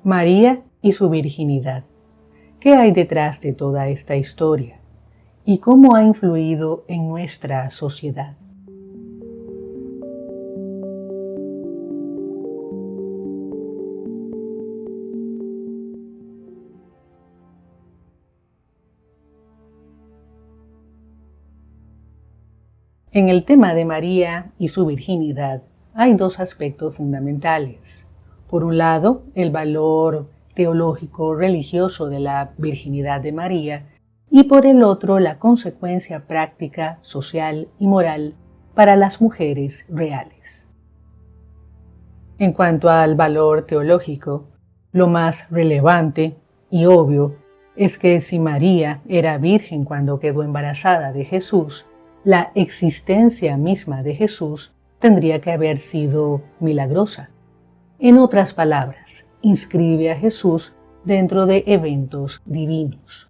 María y su virginidad. ¿Qué hay detrás de toda esta historia? ¿Y cómo ha influido en nuestra sociedad? En el tema de María y su virginidad hay dos aspectos fundamentales. Por un lado, el valor teológico religioso de la virginidad de María y por el otro, la consecuencia práctica, social y moral para las mujeres reales. En cuanto al valor teológico, lo más relevante y obvio es que si María era virgen cuando quedó embarazada de Jesús, la existencia misma de Jesús tendría que haber sido milagrosa. En otras palabras, inscribe a Jesús dentro de eventos divinos.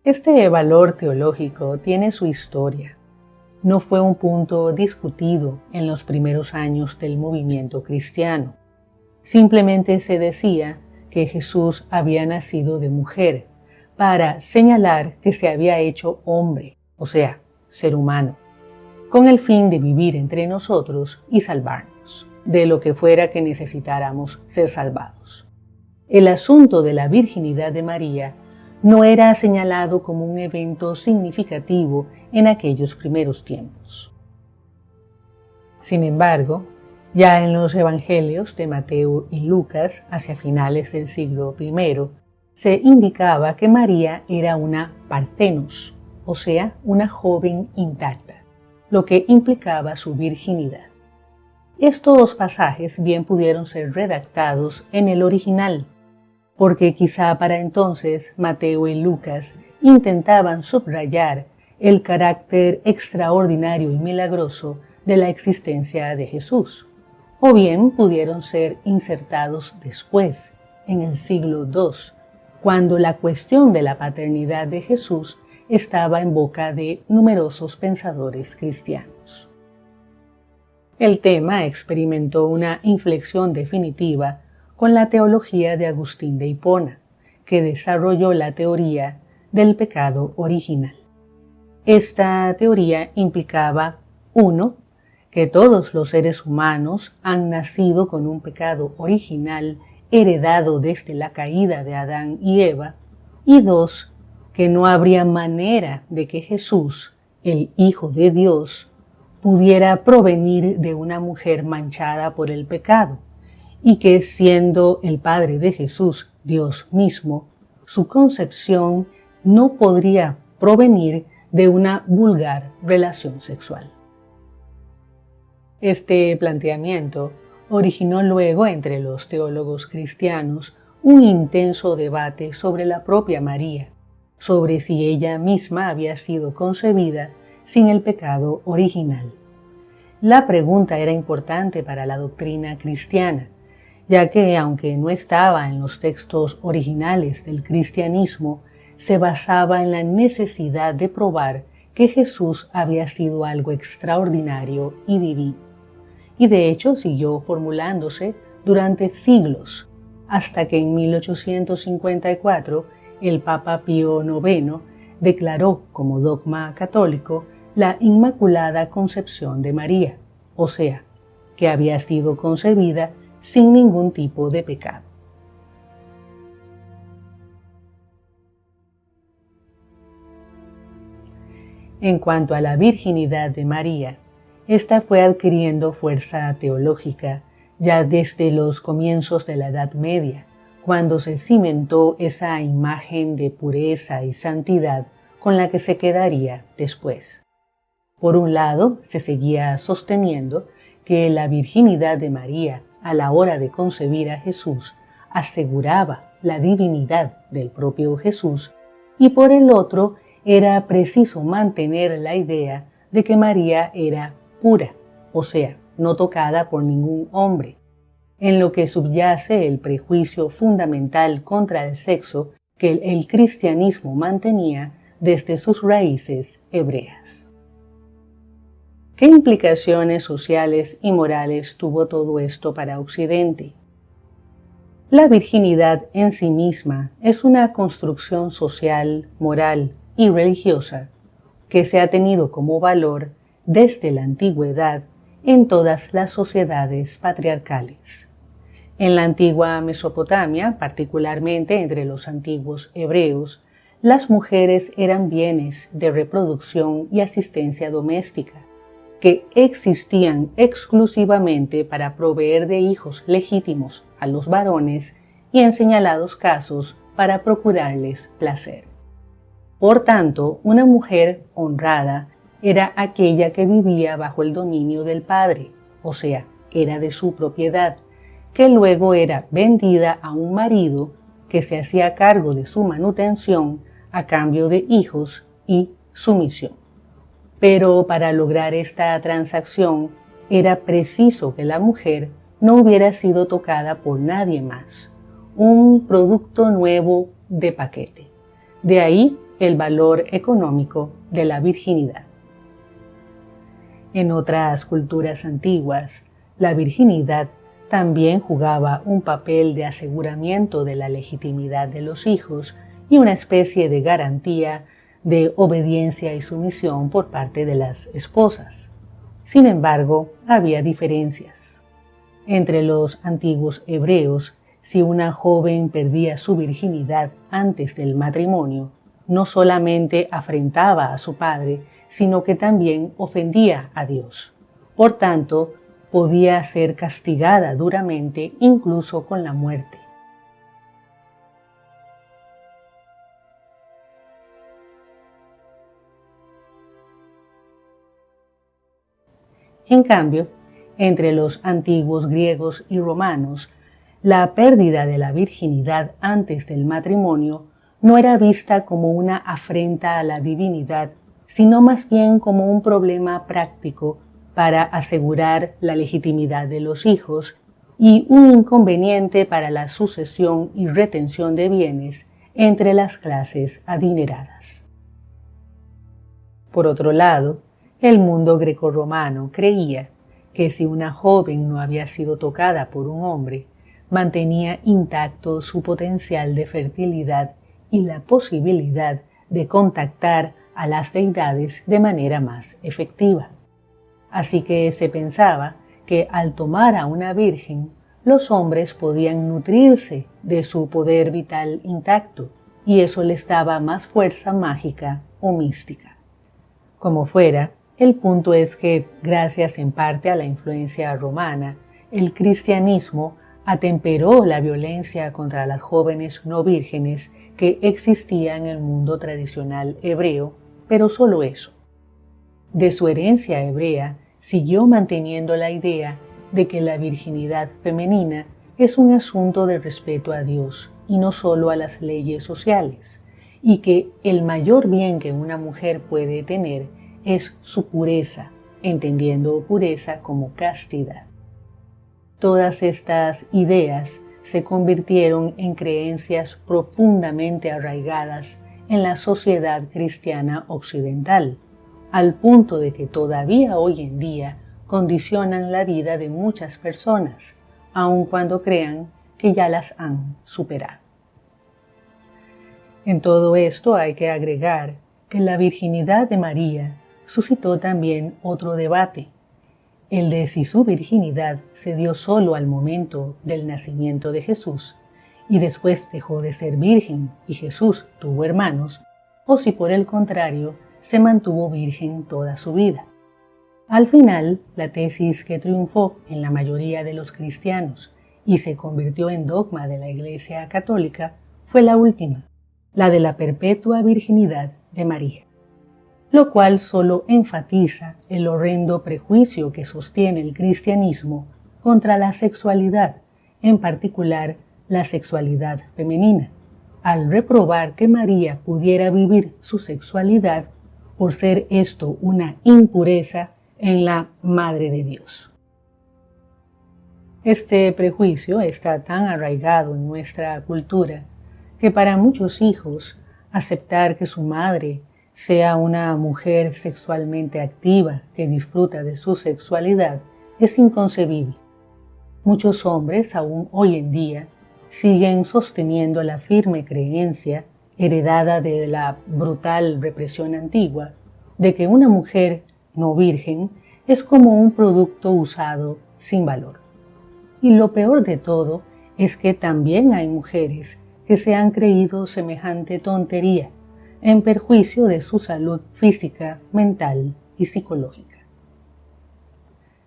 Este valor teológico tiene su historia. No fue un punto discutido en los primeros años del movimiento cristiano. Simplemente se decía que Jesús había nacido de mujer para señalar que se había hecho hombre, o sea, ser humano, con el fin de vivir entre nosotros y salvarnos de lo que fuera que necesitáramos ser salvados. El asunto de la virginidad de María no era señalado como un evento significativo en aquellos primeros tiempos. Sin embargo, ya en los evangelios de Mateo y Lucas, hacia finales del siglo I, se indicaba que María era una parthenos, o sea, una joven intacta, lo que implicaba su virginidad. Estos pasajes bien pudieron ser redactados en el original, porque quizá para entonces Mateo y Lucas intentaban subrayar el carácter extraordinario y milagroso de la existencia de Jesús, o bien pudieron ser insertados después, en el siglo II, cuando la cuestión de la paternidad de Jesús estaba en boca de numerosos pensadores cristianos. El tema experimentó una inflexión definitiva con la teología de Agustín de Hipona, que desarrolló la teoría del pecado original. Esta teoría implicaba, 1, que todos los seres humanos han nacido con un pecado original heredado desde la caída de Adán y Eva, y 2, que no habría manera de que Jesús, el Hijo de Dios, pudiera provenir de una mujer manchada por el pecado, y que siendo el Padre de Jesús Dios mismo, su concepción no podría provenir de una vulgar relación sexual. Este planteamiento originó luego entre los teólogos cristianos un intenso debate sobre la propia María, sobre si ella misma había sido concebida sin el pecado original. La pregunta era importante para la doctrina cristiana, ya que, aunque no estaba en los textos originales del cristianismo, se basaba en la necesidad de probar que Jesús había sido algo extraordinario y divino. Y de hecho siguió formulándose durante siglos, hasta que en 1854 el Papa Pío IX declaró como dogma católico la Inmaculada Concepción de María, o sea, que había sido concebida sin ningún tipo de pecado. En cuanto a la virginidad de María, esta fue adquiriendo fuerza teológica ya desde los comienzos de la Edad Media, cuando se cimentó esa imagen de pureza y santidad con la que se quedaría después. Por un lado, se seguía sosteniendo que la virginidad de María a la hora de concebir a Jesús aseguraba la divinidad del propio Jesús, y por el otro, era preciso mantener la idea de que María era pura, o sea, no tocada por ningún hombre, en lo que subyace el prejuicio fundamental contra el sexo que el cristianismo mantenía desde sus raíces hebreas. ¿Qué implicaciones sociales y morales tuvo todo esto para Occidente? La virginidad en sí misma es una construcción social, moral y religiosa que se ha tenido como valor desde la antigüedad en todas las sociedades patriarcales. En la antigua Mesopotamia, particularmente entre los antiguos hebreos, las mujeres eran bienes de reproducción y asistencia doméstica, que existían exclusivamente para proveer de hijos legítimos a los varones y en señalados casos para procurarles placer. Por tanto, una mujer honrada era aquella que vivía bajo el dominio del padre, o sea, era de su propiedad, que luego era vendida a un marido que se hacía cargo de su manutención a cambio de hijos y sumisión. Pero para lograr esta transacción era preciso que la mujer no hubiera sido tocada por nadie más, un producto nuevo de paquete. De ahí el valor económico de la virginidad. En otras culturas antiguas, la virginidad también jugaba un papel de aseguramiento de la legitimidad de los hijos y una especie de garantía de obediencia y sumisión por parte de las esposas. Sin embargo, había diferencias. Entre los antiguos hebreos, si una joven perdía su virginidad antes del matrimonio, no solamente afrentaba a su padre, sino que también ofendía a Dios. Por tanto, podía ser castigada duramente, incluso con la muerte. En cambio, entre los antiguos griegos y romanos, la pérdida de la virginidad antes del matrimonio no era vista como una afrenta a la divinidad, sino más bien como un problema práctico para asegurar la legitimidad de los hijos y un inconveniente para la sucesión y retención de bienes entre las clases adineradas. Por otro lado, el mundo grecorromano creía que si una joven no había sido tocada por un hombre, mantenía intacto su potencial de fertilidad y la posibilidad de contactar a las deidades de manera más efectiva. Así que se pensaba que al tomar a una virgen, los hombres podían nutrirse de su poder vital intacto y eso les daba más fuerza mágica o mística. Como fuera, el punto es que, gracias en parte a la influencia romana, el cristianismo atemperó la violencia contra las jóvenes no vírgenes que existía en el mundo tradicional hebreo, pero solo eso. De su herencia hebrea, siguió manteniendo la idea de que la virginidad femenina es un asunto de respeto a Dios y no solo a las leyes sociales, y que el mayor bien que una mujer puede tener es su pureza, entendiendo pureza como castidad. Todas estas ideas se convirtieron en creencias profundamente arraigadas en la sociedad cristiana occidental, al punto de que todavía hoy en día condicionan la vida de muchas personas, aun cuando crean que ya las han superado. En todo esto hay que agregar que la virginidad de María suscitó también otro debate, el de si su virginidad se dio solo al momento del nacimiento de Jesús y después dejó de ser virgen y Jesús tuvo hermanos, o si por el contrario se mantuvo virgen toda su vida. Al final, la tesis que triunfó en la mayoría de los cristianos y se convirtió en dogma de la Iglesia Católica fue la última, la de la perpetua virginidad de María, lo cual solo enfatiza el horrendo prejuicio que sostiene el cristianismo contra la sexualidad, en particular la sexualidad femenina, al reprobar que María pudiera vivir su sexualidad por ser esto una impureza en la Madre de Dios. Este prejuicio está tan arraigado en nuestra cultura que para muchos hijos aceptar que su madre sea una mujer sexualmente activa que disfruta de su sexualidad es inconcebible. Muchos hombres aún hoy en día siguen sosteniendo la firme creencia, heredada de la brutal represión antigua, de que una mujer no virgen es como un producto usado sin valor. Y lo peor de todo es que también hay mujeres que se han creído semejante tontería, en perjuicio de su salud física, mental y psicológica.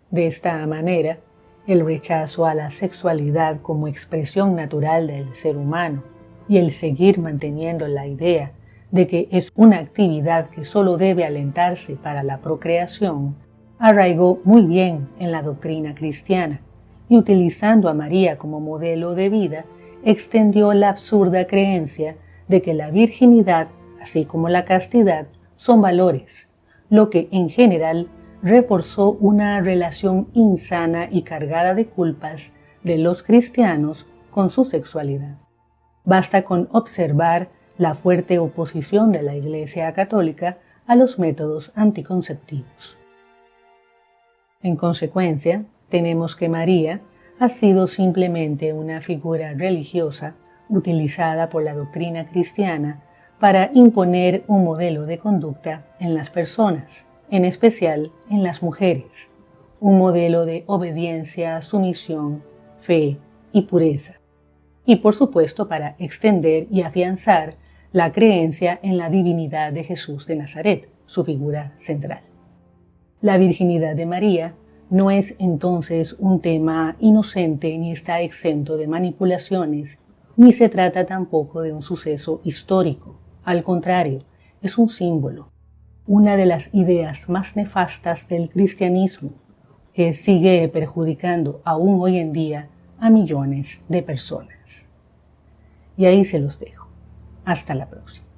De esta manera, el rechazo a la sexualidad como expresión natural del ser humano y el seguir manteniendo la idea de que es una actividad que solo debe alentarse para la procreación, arraigó muy bien en la doctrina cristiana y, utilizando a María como modelo de vida, extendió la absurda creencia de que la virginidad, así como la castidad, son valores, lo que en general reforzó una relación insana y cargada de culpas de los cristianos con su sexualidad. Basta con observar la fuerte oposición de la Iglesia Católica a los métodos anticonceptivos. En consecuencia, tenemos que María ha sido simplemente una figura religiosa utilizada por la doctrina cristiana para imponer un modelo de conducta en las personas, en especial en las mujeres, un modelo de obediencia, sumisión, fe y pureza, y por supuesto para extender y afianzar la creencia en la divinidad de Jesús de Nazaret, su figura central. La virginidad de María no es entonces un tema inocente ni está exento de manipulaciones, ni se trata tampoco de un suceso histórico. Al contrario, es un símbolo, una de las ideas más nefastas del cristianismo, que sigue perjudicando aún hoy en día a millones de personas. Y ahí se los dejo. Hasta la próxima.